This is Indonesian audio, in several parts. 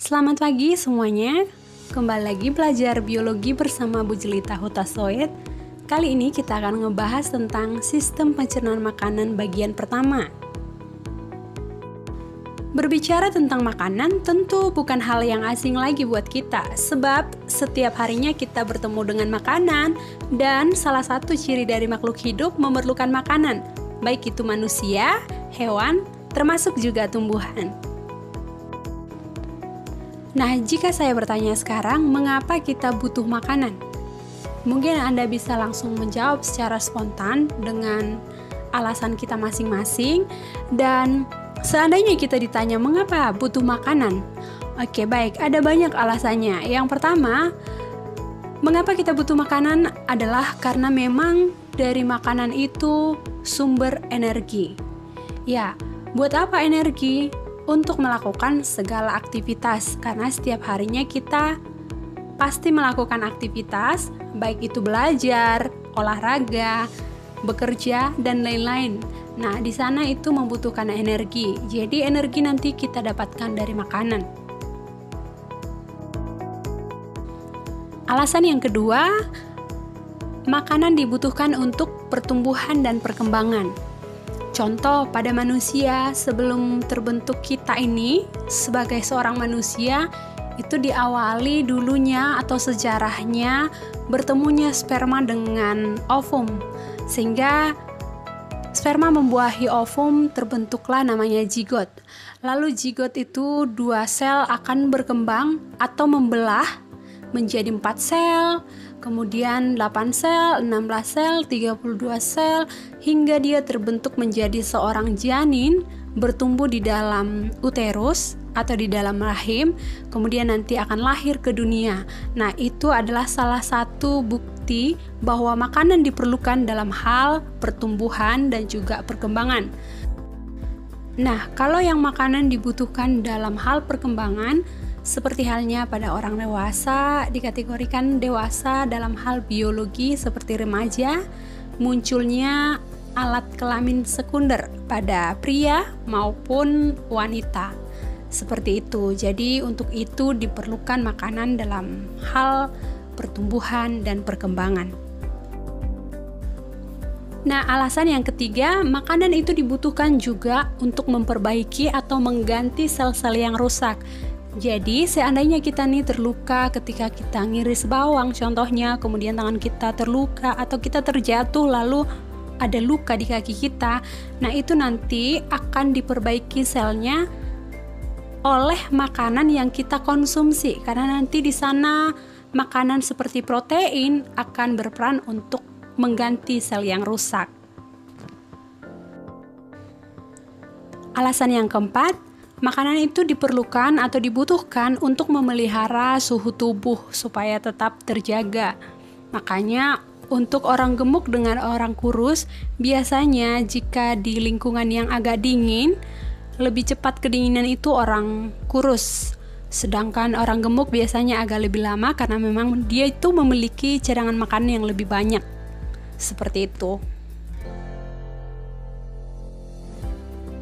Selamat pagi semuanya. Kembali lagi belajar biologi bersama Bu Jelita Hutasoid. Kali ini kita akan ngebahas tentang sistem pencernaan makanan bagian pertama. Berbicara tentang makanan tentu bukan hal yang asing lagi buat kita, sebab setiap harinya kita bertemu dengan makanan, dan salah satu ciri dari makhluk hidup memerlukan makanan, baik itu manusia, hewan, termasuk juga tumbuhan. Nah, jika saya bertanya sekarang, mengapa kita butuh makanan? Mungkin Anda bisa langsung menjawab secara spontan dengan alasan kita masing-masing. Dan seandainya kita ditanya mengapa butuh makanan? Oke, baik, ada banyak alasannya. Yang pertama, mengapa kita butuh makanan adalah karena memang dari makanan itu sumber energi. Ya, buat apa energi? Untuk melakukan segala aktivitas, karena setiap harinya kita pasti melakukan aktivitas, baik itu belajar, olahraga, bekerja, dan lain-lain. Nah, di sana itu membutuhkan energi. Jadi energi nanti kita dapatkan dari makanan. Alasan yang kedua, makanan dibutuhkan untuk pertumbuhan dan perkembangan. Contoh, pada manusia sebelum terbentuk kita ini sebagai seorang manusia, itu diawali dulunya atau sejarahnya bertemunya sperma dengan ovum, sehingga sperma membuahi ovum, terbentuklah namanya zigot. Lalu zigot itu 2 sel akan berkembang atau membelah menjadi 4 sel, kemudian 8 sel, 16 sel, 32 sel, hingga dia terbentuk menjadi seorang janin, bertumbuh di dalam uterus atau di dalam rahim, kemudian nanti akan lahir ke dunia. Nah, itu adalah salah satu bukti bahwa makanan diperlukan dalam hal pertumbuhan dan juga perkembangan. Nah, kalau yang makanan dibutuhkan dalam hal perkembangan, seperti halnya pada orang dewasa, dikategorikan dewasa dalam hal biologi seperti remaja, munculnya alat kelamin sekunder pada pria maupun wanita. Seperti itu. Jadi untuk itu diperlukan makanan dalam hal pertumbuhan dan perkembangan. Nah, alasan yang ketiga, makanan itu dibutuhkan juga untuk memperbaiki atau mengganti sel-sel yang rusak. Jadi seandainya kita nih terluka ketika kita ngiris bawang contohnya, kemudian tangan kita terluka atau kita terjatuh lalu ada luka di kaki kita, nah itu nanti akan diperbaiki selnya oleh makanan yang kita konsumsi, karena nanti di sana makanan seperti protein akan berperan untuk mengganti sel yang rusak. Alasan yang keempat, makanan itu diperlukan atau dibutuhkan untuk memelihara suhu tubuh supaya tetap terjaga. Makanya untuk orang gemuk dengan orang kurus, biasanya jika di lingkungan yang agak dingin, lebih cepat kedinginan itu orang kurus. Sedangkan orang gemuk biasanya agak lebih lama karena memang dia itu memiliki cadangan makanan yang lebih banyak. Seperti itu.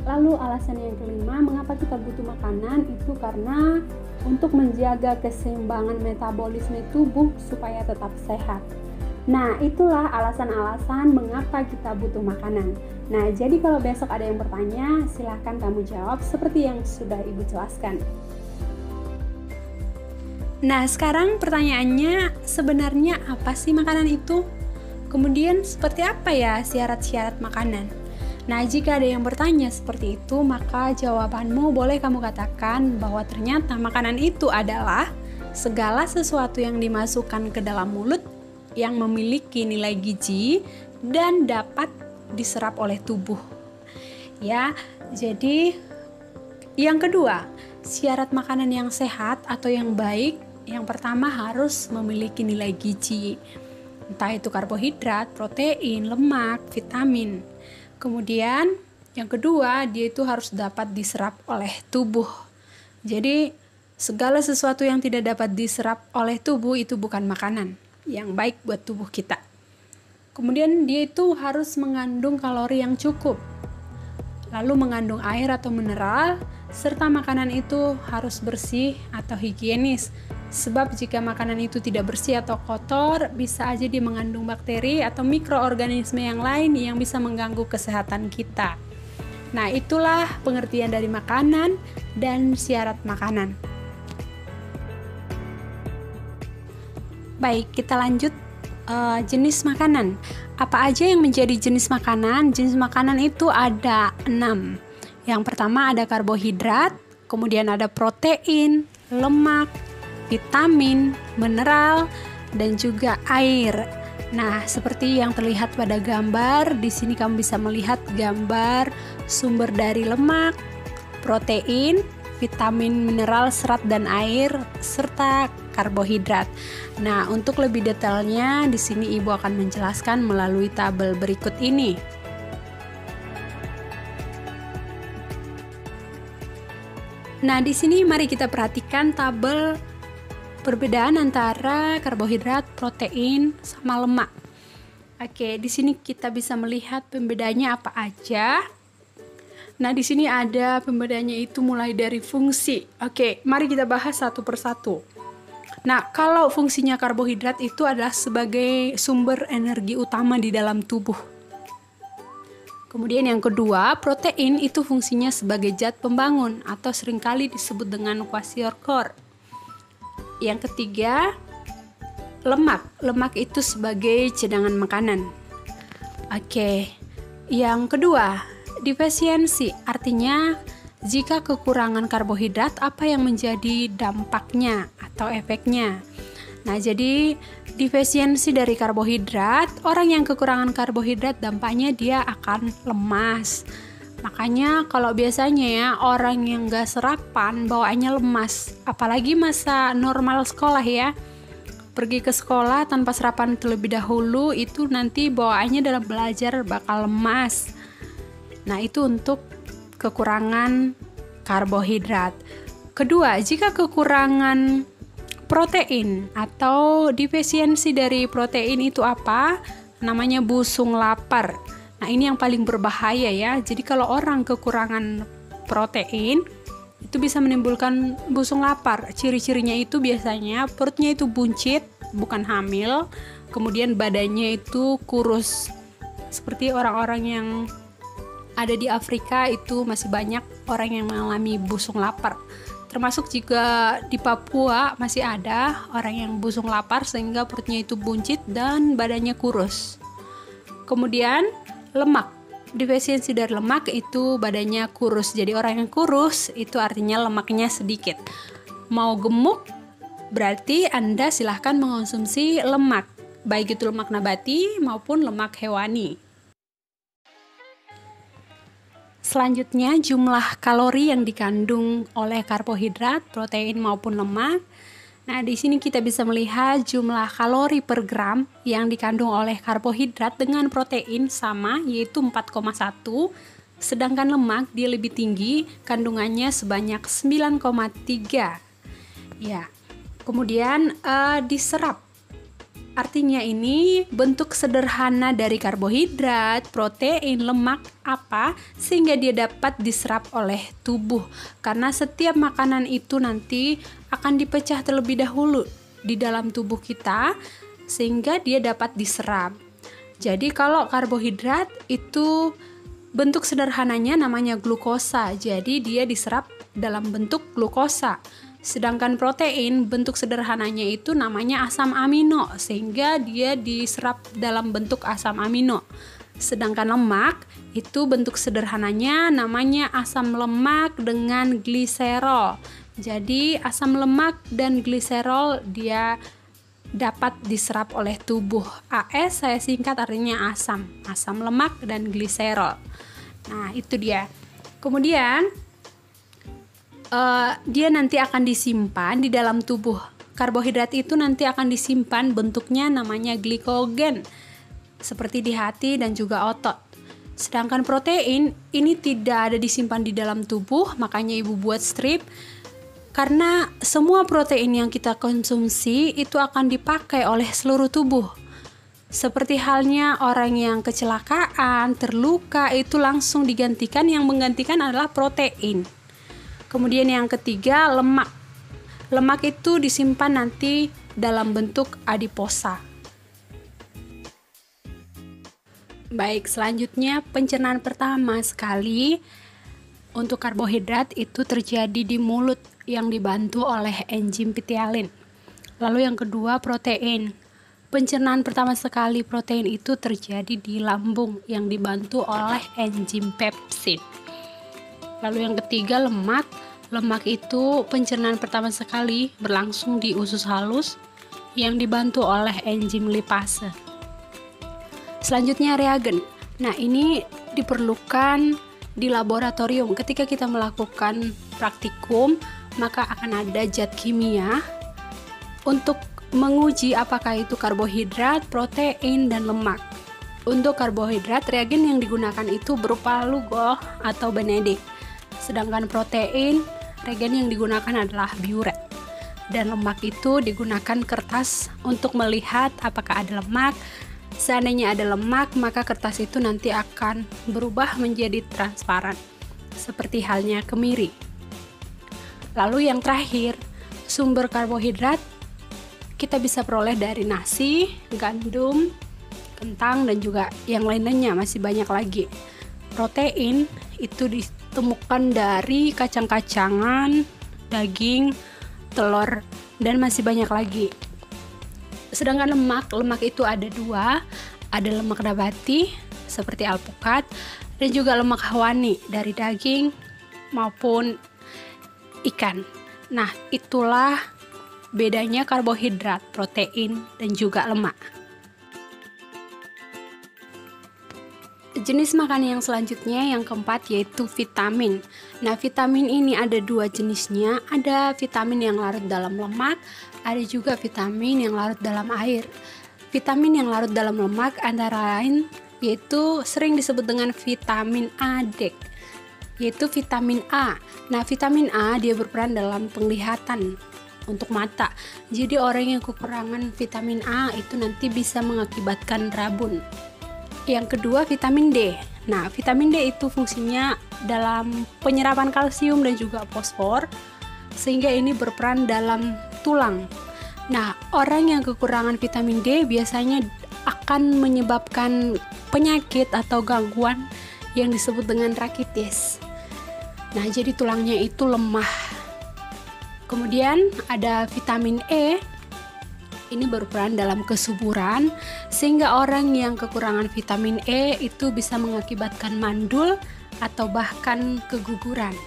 Lalu alasan yang kelima, mengapa kita butuh makanan itu karena untuk menjaga keseimbangan metabolisme tubuh supaya tetap sehat. Nah, itulah alasan-alasan mengapa kita butuh makanan. Nah, jadi kalau besok ada yang bertanya, silahkan kamu jawab seperti yang sudah Ibu jelaskan. Nah, sekarang pertanyaannya, sebenarnya apa sih makanan itu? Kemudian seperti apa ya syarat-syarat makanan? Nah, jika ada yang bertanya seperti itu, maka jawabanmu boleh kamu katakan bahwa ternyata makanan itu adalah segala sesuatu yang dimasukkan ke dalam mulut yang memiliki nilai gizi dan dapat diserap oleh tubuh. Ya, jadi yang kedua, syarat makanan yang sehat atau yang baik, yang pertama harus memiliki nilai gizi. Entah itu karbohidrat, protein, lemak, vitamin. Kemudian yang kedua, dia itu harus dapat diserap oleh tubuh. Jadi segala sesuatu yang tidak dapat diserap oleh tubuh itu bukan makanan yang baik buat tubuh kita. Kemudian dia itu harus mengandung kalori yang cukup. Lalu mengandung air atau mineral serta makanan itu harus bersih atau higienis. Sebab jika makanan itu tidak bersih atau kotor, bisa aja dia mengandung bakteri atau mikroorganisme yang lain yang bisa mengganggu kesehatan kita. Nah, itulah pengertian dari makanan dan syarat makanan. Baik, kita lanjut jenis makanan. Apa aja yang menjadi jenis makanan? Jenis makanan itu ada 6. Yang pertama ada karbohidrat, kemudian ada protein, lemak, vitamin, mineral, dan juga air. Nah, seperti yang terlihat pada gambar, di sini kamu bisa melihat gambar sumber dari lemak, protein, vitamin, mineral, serat, dan air, serta karbohidrat. Nah, untuk lebih detailnya, di sini Ibu akan menjelaskan melalui tabel berikut ini. Nah, di sini mari kita perhatikan tabel perbedaan antara karbohidrat, protein, sama lemak. Oke, di sini kita bisa melihat pembedanya apa aja. Nah, di sini ada pembedanya itu mulai dari fungsi. Oke, mari kita bahas satu persatu. Nah, kalau fungsinya karbohidrat itu adalah sebagai sumber energi utama di dalam tubuh. Kemudian yang kedua, protein itu fungsinya sebagai zat pembangun atau seringkali disebut dengan kwashiorkor. Yang ketiga, lemak. Lemak itu sebagai cadangan makanan. Oke, yang kedua, defisiensi. Artinya, jika kekurangan karbohidrat, apa yang menjadi dampaknya atau efeknya? Nah, jadi defisiensi dari karbohidrat, orang yang kekurangan karbohidrat dampaknya dia akan lemas. Makanya kalau biasanya ya orang yang gak sarapan bawaannya lemas, apalagi masa normal sekolah ya, pergi ke sekolah tanpa sarapan terlebih dahulu, itu nanti bawaannya dalam belajar bakal lemas. Nah, itu untuk kekurangan karbohidrat. Kedua, jika kekurangan protein atau defisiensi dari protein itu apa? Namanya busung lapar. Nah, ini yang paling berbahaya ya. Jadi kalau orang kekurangan protein, itu bisa menimbulkan busung lapar. Ciri-cirinya itu biasanya perutnya itu buncit, bukan hamil. Kemudian badannya itu kurus. Seperti orang-orang yang ada di Afrika itu masih banyak orang yang mengalami busung lapar. Termasuk juga di Papua masih ada orang yang busung lapar sehingga perutnya itu buncit dan badannya kurus. Kemudian lemak. Defisiensi dari lemak itu badannya kurus. Jadi orang yang kurus itu artinya lemaknya sedikit. Mau gemuk berarti Anda silahkan mengonsumsi lemak, baik itu lemak nabati maupun lemak hewani. Selanjutnya jumlah kalori yang dikandung oleh karbohidrat, protein maupun lemak. Nah, di sini kita bisa melihat jumlah kalori per gram yang dikandung oleh karbohidrat dengan protein sama, yaitu 4,1. Sedangkan lemak dia lebih tinggi, kandungannya sebanyak 9,3. Ya. Kemudian diserap. Artinya ini bentuk sederhana dari karbohidrat, protein, lemak apa sehingga dia dapat diserap oleh tubuh. Karena setiap makanan itu nanti akan dipecah terlebih dahulu di dalam tubuh kita sehingga dia dapat diserap. Jadi kalau karbohidrat itu bentuk sederhananya namanya glukosa. Jadi dia diserap dalam bentuk glukosa. Sedangkan protein bentuk sederhananya itu namanya asam amino sehingga dia diserap dalam bentuk asam amino. Sedangkan lemak itu bentuk sederhananya namanya asam lemak dengan gliserol. Jadi asam lemak dan gliserol dia dapat diserap oleh tubuh. AS saya singkat artinya asam lemak dan gliserol. Nah, itu dia. Kemudian dia nanti akan disimpan di dalam tubuh. Karbohidrat itu nanti akan disimpan bentuknya namanya glikogen seperti di hati dan juga otot. Sedangkan protein ini tidak ada disimpan di dalam tubuh, makanya ibu buat strip karena semua protein yang kita konsumsi itu akan dipakai oleh seluruh tubuh. Seperti halnya orang yang kecelakaan, terluka itu langsung digantikan, yang menggantikan adalah protein. Kemudian yang ketiga, lemak. Lemak itu disimpan nanti dalam bentuk adiposa. Baik, selanjutnya pencernaan pertama sekali untuk karbohidrat itu terjadi di mulut yang dibantu oleh enzim pitialin. Lalu yang kedua, protein. Pencernaan pertama sekali protein itu terjadi di lambung yang dibantu oleh enzim pepsin. Lalu yang ketiga, lemak. Lemak itu pencernaan pertama sekali berlangsung di usus halus yang dibantu oleh enzim lipase. Selanjutnya reagen. Nah, ini diperlukan di laboratorium. Ketika kita melakukan praktikum, maka akan ada zat kimia untuk menguji apakah itu karbohidrat, protein, dan lemak. Untuk karbohidrat, reagen yang digunakan itu berupa Lugol atau Benedict. Sedangkan protein, reagen yang digunakan adalah Biuret. Dan lemak itu digunakan kertas untuk melihat apakah ada lemak. Seandainya ada lemak, maka kertas itu nanti akan berubah menjadi transparan, seperti halnya kemiri. Lalu yang terakhir, sumber karbohidrat kita bisa peroleh dari nasi, gandum, kentang, dan juga yang lainnya, masih banyak lagi. Protein itu ditemukan dari kacang-kacangan, daging, telur, dan masih banyak lagi. Sedangkan lemak itu ada dua, ada lemak nabati seperti alpukat dan juga lemak hewani dari daging maupun ikan. Nah, itulah bedanya karbohidrat, protein, dan juga lemak. Jenis makanan yang selanjutnya yang keempat yaitu vitamin. Nah, vitamin ini ada dua jenisnya, ada vitamin yang larut dalam lemak, ada juga vitamin yang larut dalam air. Vitamin yang larut dalam lemak antara lain yaitu sering disebut dengan vitamin A, yaitu vitamin A. Nah, vitamin A dia berperan dalam penglihatan untuk mata. Jadi orang yang kekurangan vitamin A itu nanti bisa mengakibatkan rabun. Yang kedua, vitamin D. Nah, vitamin D itu fungsinya dalam penyerapan kalsium dan juga fosfor, sehingga ini berperan dalam tulang. Nah, orang yang kekurangan vitamin D biasanya akan menyebabkan penyakit atau gangguan yang disebut dengan rakitis. Nah, jadi tulangnya itu lemah. Kemudian ada vitamin E. Ini berperan dalam kesuburan, sehingga orang yang kekurangan vitamin E itu bisa mengakibatkan mandul atau bahkan keguguran.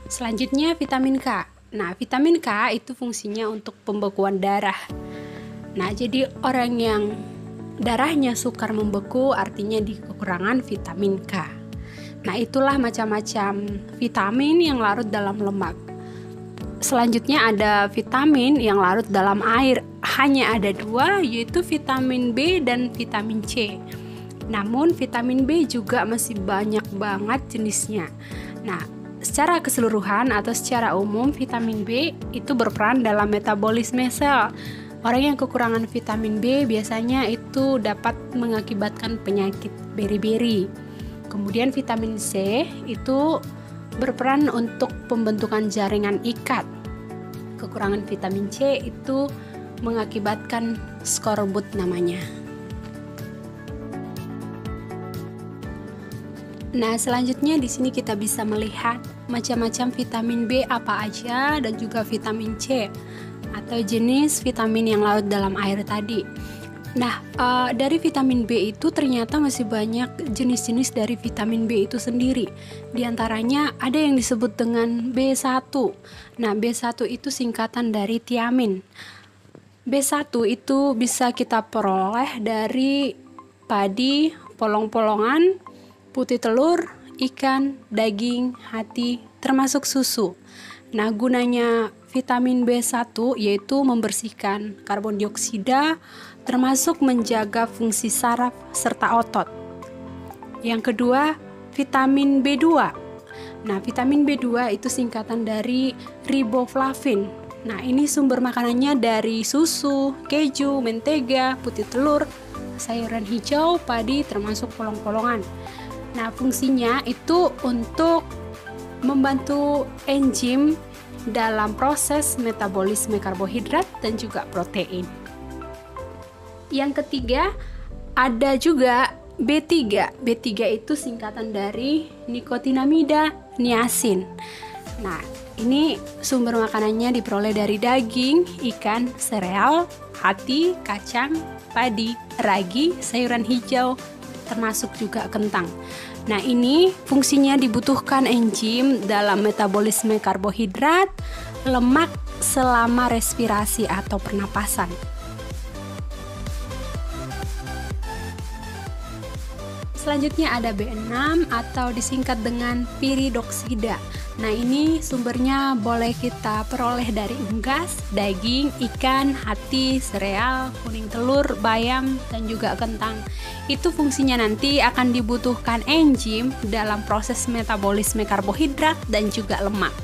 Selanjutnya vitamin K. Nah, vitamin K itu fungsinya untuk pembekuan darah. Nah, jadi orang yang darahnya sukar membeku artinya di kekurangan vitamin K. Nah, itulah macam-macam vitamin yang larut dalam lemak. Selanjutnya ada vitamin yang larut dalam air. Hanya ada dua, yaitu vitamin B dan vitamin C. Namun vitamin B juga masih banyak banget jenisnya. Nah, secara keseluruhan atau secara umum vitamin B itu berperan dalam metabolisme sel. Orang yang kekurangan vitamin B biasanya itu dapat mengakibatkan penyakit beri-beri. Kemudian vitamin C itu berperan untuk pembentukan jaringan ikat. Kekurangan vitamin C itu mengakibatkan skorbut namanya. Nah, selanjutnya di sini kita bisa melihat macam-macam vitamin B apa aja dan juga vitamin C atau jenis vitamin yang larut dalam air tadi. Nah, dari vitamin B itu ternyata masih banyak jenis-jenis dari vitamin B itu sendiri. Di antaranya ada yang disebut dengan B1. Nah, B1 itu singkatan dari tiamin. B1 itu bisa kita peroleh dari padi, polong-polongan, putih telur, ikan, daging, hati, termasuk susu. Nah, gunanya vitamin B1 yaitu membersihkan karbon dioksida, termasuk menjaga fungsi saraf serta otot. Yang kedua, vitamin B2. Nah, vitamin B2 itu singkatan dari riboflavin. Nah, ini sumber makanannya dari susu, keju, mentega, putih telur, sayuran hijau, padi, termasuk polong-polongan. Nah, fungsinya itu untuk membantu enzim dalam proses metabolisme karbohidrat dan juga protein. Yang ketiga, ada juga B3. B3 itu singkatan dari nikotinamida niacin. Nah, ini sumber makanannya diperoleh dari daging, ikan, sereal, hati, kacang, padi, ragi, sayuran hijau, termasuk juga kentang. Nah, ini fungsinya dibutuhkan enzim dalam metabolisme karbohidrat, lemak selama respirasi atau pernapasan. Selanjutnya ada B6 atau disingkat dengan piridoksida. Nah, ini sumbernya boleh kita peroleh dari unggas, daging, ikan, hati, sereal, kuning telur, bayam, dan juga kentang. Itu fungsinya nanti akan dibutuhkan enzim dalam proses metabolisme karbohidrat dan juga lemak.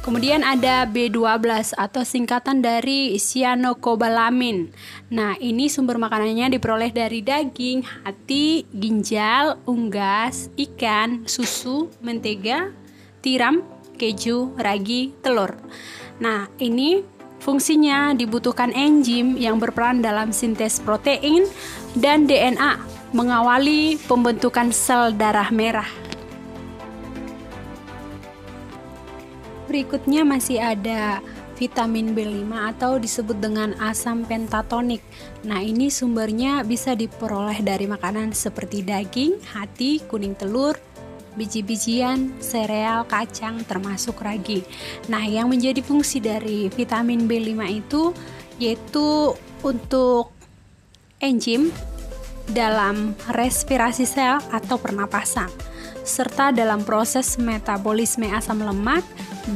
Kemudian ada B12 atau singkatan dari cyanocobalamin. Nah, ini sumber makanannya diperoleh dari daging, hati, ginjal, unggas, ikan, susu, mentega, tiram, keju, ragi, telur. Nah, ini fungsinya dibutuhkan enzim yang berperan dalam sintes protein dan DNA, mengawali pembentukan sel darah merah. Berikutnya masih ada vitamin B5 atau disebut dengan asam pentatonik. Nah, ini sumbernya bisa diperoleh dari makanan seperti daging, hati, kuning telur, biji-bijian, sereal, kacang, termasuk ragi. Nah, yang menjadi fungsi dari vitamin B5 itu yaitu untuk enzim dalam respirasi sel atau pernapasan, serta dalam proses metabolisme asam lemak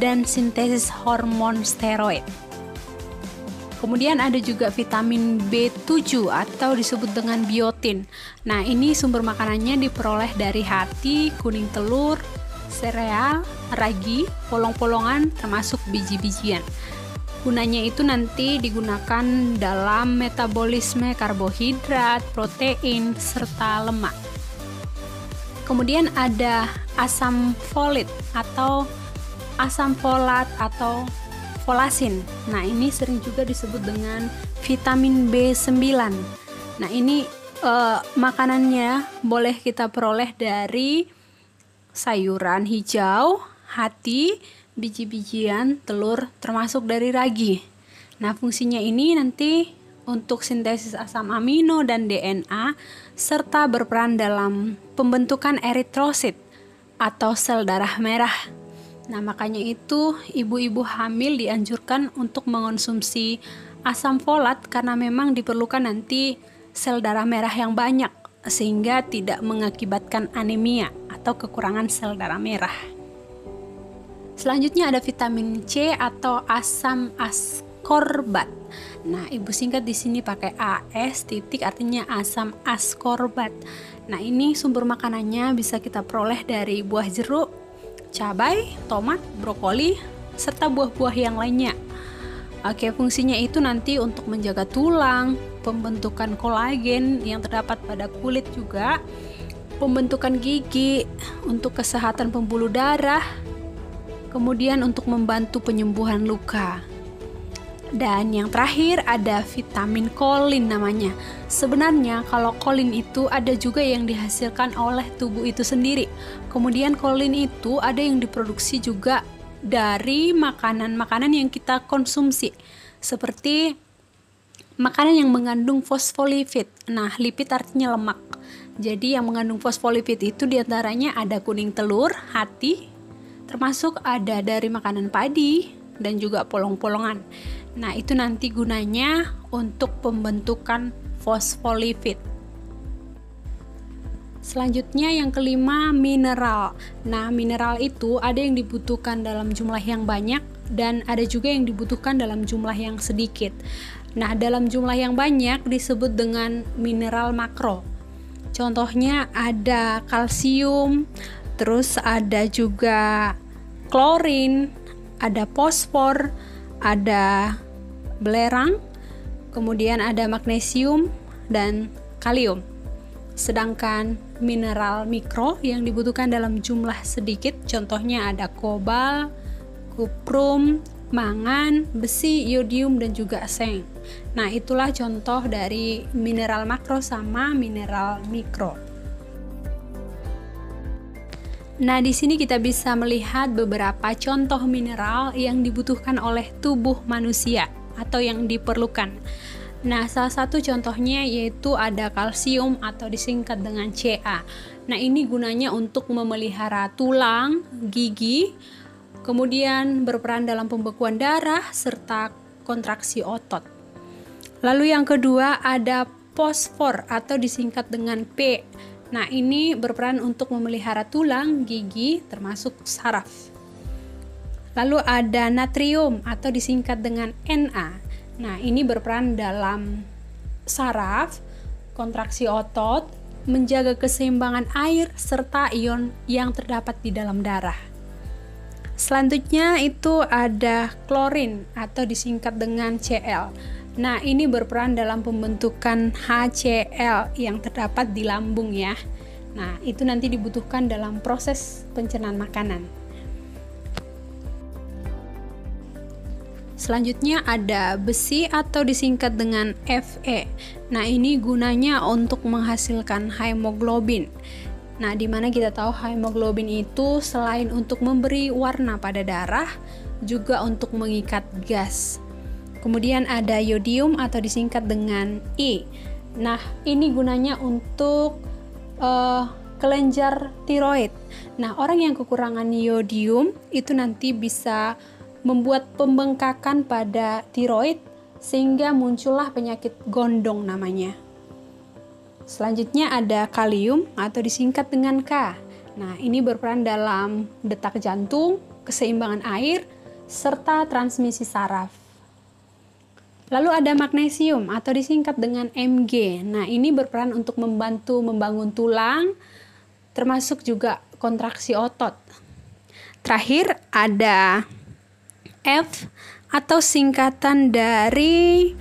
dan sintesis hormon steroid. Kemudian ada juga vitamin B7 atau disebut dengan biotin. Nah, ini sumber makanannya diperoleh dari hati, kuning telur, sereal, ragi, polong-polongan, termasuk biji-bijian. Gunanya itu nanti digunakan dalam metabolisme karbohidrat, protein, serta lemak. Kemudian ada asam folit atau asam folat atau folasin. Nah, ini sering juga disebut dengan vitamin B9. Nah, ini makanannya boleh kita peroleh dari sayuran hijau, hati, biji-bijian, telur, termasuk dari ragi. Nah, fungsinya ini nanti untuk sintesis asam amino dan DNA, serta berperan dalam pembentukan eritrosit atau sel darah merah. Nah, makanya itu ibu-ibu hamil dianjurkan untuk mengonsumsi asam folat karena memang diperlukan nanti sel darah merah yang banyak sehingga tidak mengakibatkan anemia atau kekurangan sel darah merah. Selanjutnya ada vitamin C atau asam ascorbat. Nah, ibu singkat di sini pakai AS titik, artinya asam ascorbat. Nah, ini sumber makanannya bisa kita peroleh dari buah jeruk, cabai, tomat, brokoli, serta buah-buah yang lainnya. Oke, fungsinya itu nanti untuk menjaga tulang, pembentukan kolagen yang terdapat pada kulit juga, pembentukan gigi, untuk kesehatan pembuluh darah, kemudian untuk membantu penyembuhan luka. Dan yang terakhir ada vitamin kolin namanya. Sebenarnya kalau kolin itu ada juga yang dihasilkan oleh tubuh itu sendiri. Kemudian kolin itu ada yang diproduksi juga dari makanan-makanan yang kita konsumsi. Seperti makanan yang mengandung fosfolipid. Nah, lipid artinya lemak. Jadi yang mengandung fosfolipid itu diantaranya ada kuning telur, hati, termasuk ada dari makanan padi dan juga polong-polongan. Nah, itu nanti gunanya untuk pembentukan fosfolipid. Selanjutnya yang kelima, mineral. Nah, mineral itu ada yang dibutuhkan dalam jumlah yang banyak dan ada juga yang dibutuhkan dalam jumlah yang sedikit. Nah, dalam jumlah yang banyak disebut dengan mineral makro. Contohnya ada kalsium, terus ada juga klorin, ada fosfor, ada belerang, kemudian ada magnesium dan kalium. Sedangkan mineral mikro yang dibutuhkan dalam jumlah sedikit. Contohnya ada kobal, kuprum, mangan, besi, yodium, dan juga seng. Nah, itulah contoh dari mineral makro sama mineral mikro. Nah, di sini kita bisa melihat beberapa contoh mineral yang dibutuhkan oleh tubuh manusia atau yang diperlukan. Nah, salah satu contohnya yaitu ada kalsium atau disingkat dengan Ca. Nah, ini gunanya untuk memelihara tulang, gigi, kemudian berperan dalam pembekuan darah serta kontraksi otot. Lalu yang kedua ada fosfor atau disingkat dengan P. Nah, ini berperan untuk memelihara tulang, gigi, termasuk saraf. Lalu ada natrium atau disingkat dengan Na. Nah, ini berperan dalam saraf, kontraksi otot, menjaga keseimbangan air, serta ion yang terdapat di dalam darah. Selanjutnya itu ada klorin atau disingkat dengan Cl. Nah, ini berperan dalam pembentukan HCl yang terdapat di lambung ya. Nah, itu nanti dibutuhkan dalam proses pencernaan makanan. Selanjutnya ada besi atau disingkat dengan Fe. Nah, ini gunanya untuk menghasilkan hemoglobin. Nah, dimana kita tahu hemoglobin itu selain untuk memberi warna pada darah, juga untuk mengikat gas. Kemudian ada yodium atau disingkat dengan I. Nah, ini gunanya untuk kelenjar tiroid. Nah, orang yang kekurangan yodium itu nanti bisa membuat pembengkakan pada tiroid sehingga muncullah penyakit gondong namanya. Selanjutnya ada kalium atau disingkat dengan K. Nah, ini berperan dalam detak jantung, keseimbangan air, serta transmisi saraf. Lalu ada magnesium atau disingkat dengan Mg. Nah, ini berperan untuk membantu membangun tulang, termasuk juga kontraksi otot. Terakhir ada F atau singkatan dari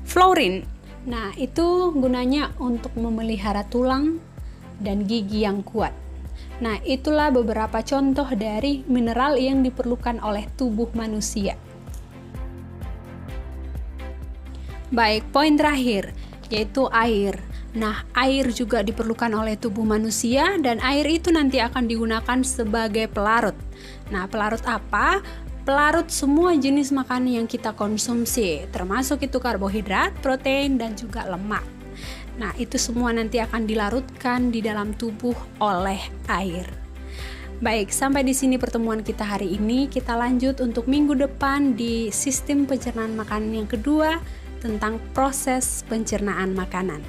fluorin. Nah, itu gunanya untuk memelihara tulang dan gigi yang kuat. Nah, itulah beberapa contoh dari mineral yang diperlukan oleh tubuh manusia. Baik, poin terakhir yaitu air. Nah, air juga diperlukan oleh tubuh manusia dan air itu nanti akan digunakan sebagai pelarut. Nah, pelarut apa? Pelarut semua jenis makanan yang kita konsumsi, termasuk itu karbohidrat, protein, dan juga lemak. Nah, itu semua nanti akan dilarutkan di dalam tubuh oleh air. Baik, sampai di sini pertemuan kita hari ini. Kita lanjut untuk minggu depan di sistem pencernaan makanan yang kedua tentang proses pencernaan makanan.